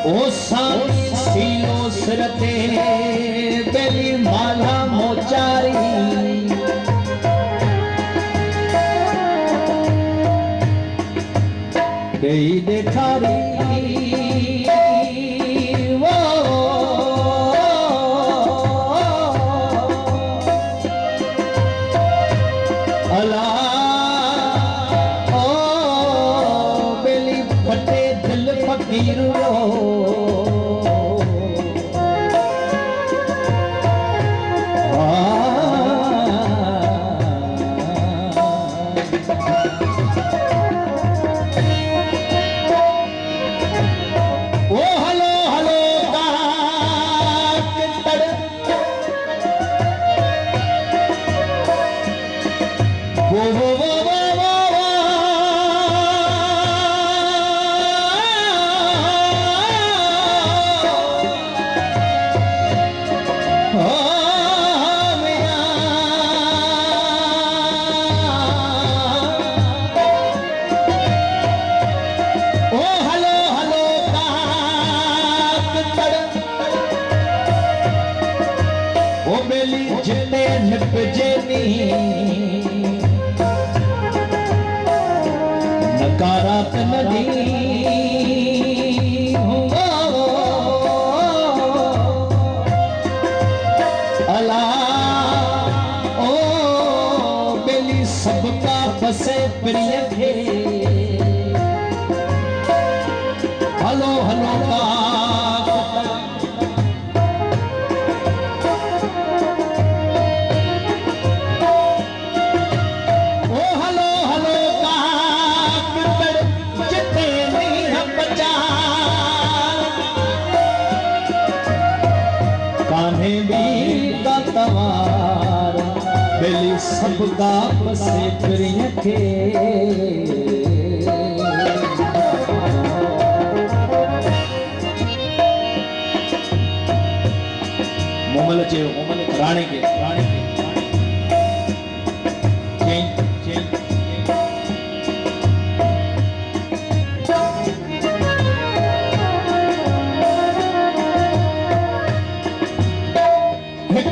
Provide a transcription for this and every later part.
ओ सामी silo सिरते बेली माला मोचारी गई देखारी वो अला ओ बेली फटे दिल फकीर रो जिते निपजेनी नकारात नदी अला ओ बेली सबका बसे प्रिय थे हलो हलो का बेली सबका बसे प्रिय थे मोमल चे मोमल राणी के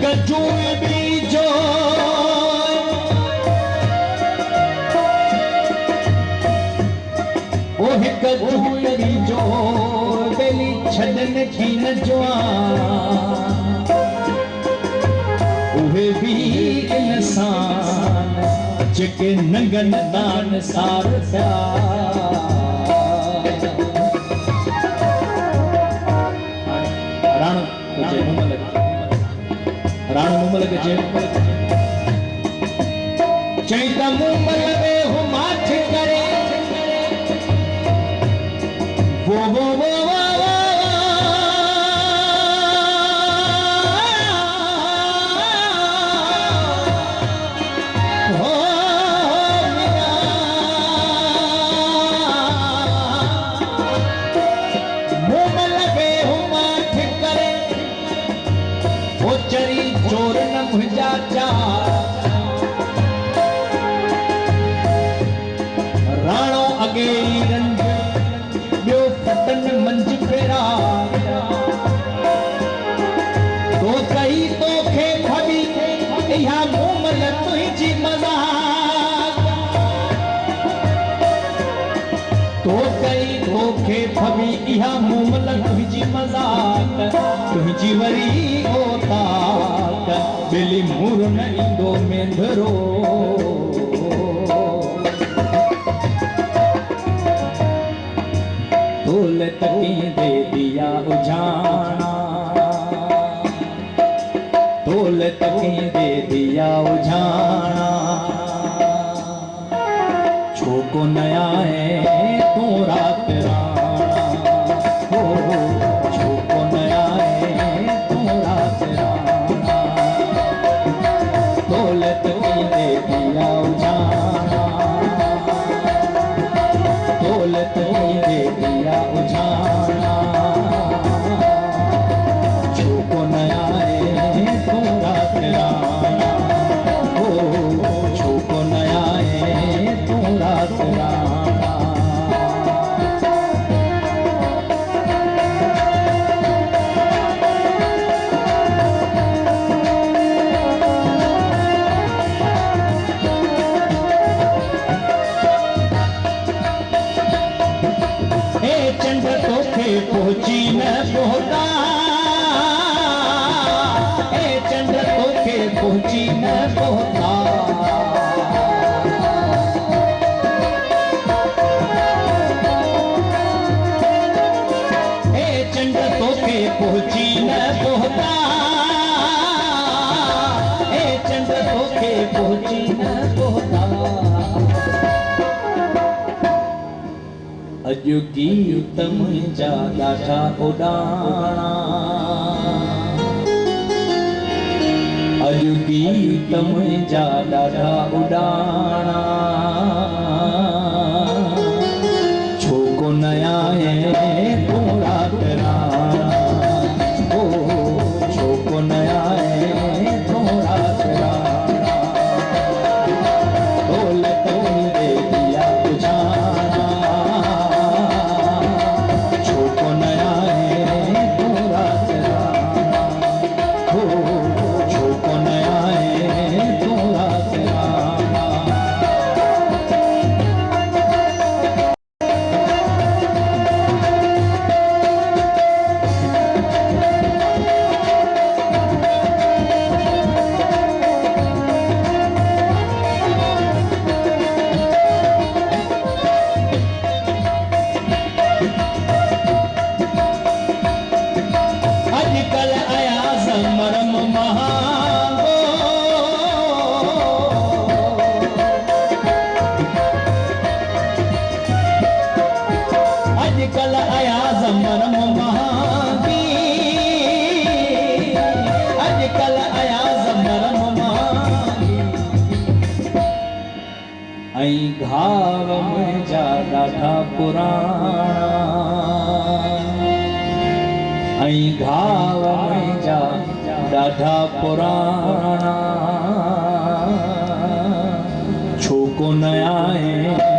कजूए बीजो ओ हिक कजूए बीजो बेली छडन की न जवान उहे भी इंसान जेके नंगन दान सार राण तुझे मुमल राण मुमल के चैता मुमल में हो माठ करे वो चरी चोर न मुझा राणो अगे रंज बियो फटन मंज फेरा तो कही तो खे भवी इहा मोमल तुझी मजाक तो कही तो खे भवी इहा मोमल तुझी मजाक तुझी वरी होता बेली मूर न इंदो मेंधरो तोल तकी दे दिया उजाना तोल तकी दे दिया उजाना छोको नया है तो रात राना हो छोको नया है तो रात राना दौलत की दे दिया उजाना दौलत की दे दिया उजाना छोको नया है तो रात राना हो छोको नया है तो रात राना पहुंची न पहुंचा ए चंड तोखे पहुंची न पहुंचा ए चंड तोखे पहुंची न पहुंचा ए चंड तोखे पहुंची न पहुंचा अॼु गीत मुंहिंजा ॾाढा उॾाणा अॼु गीत मुंहिंजा ॾाढा उॾाणा छो कोन आहे तूं राति राणा ओ छो कोन आहे तूं राति राणा दौलत मुंहिंजे दिया बुझाणा घाव मुंहिंजा ॾाढा पुराणा घाव मुंहिंजा ॾाढा पुराणा छो कोन आहे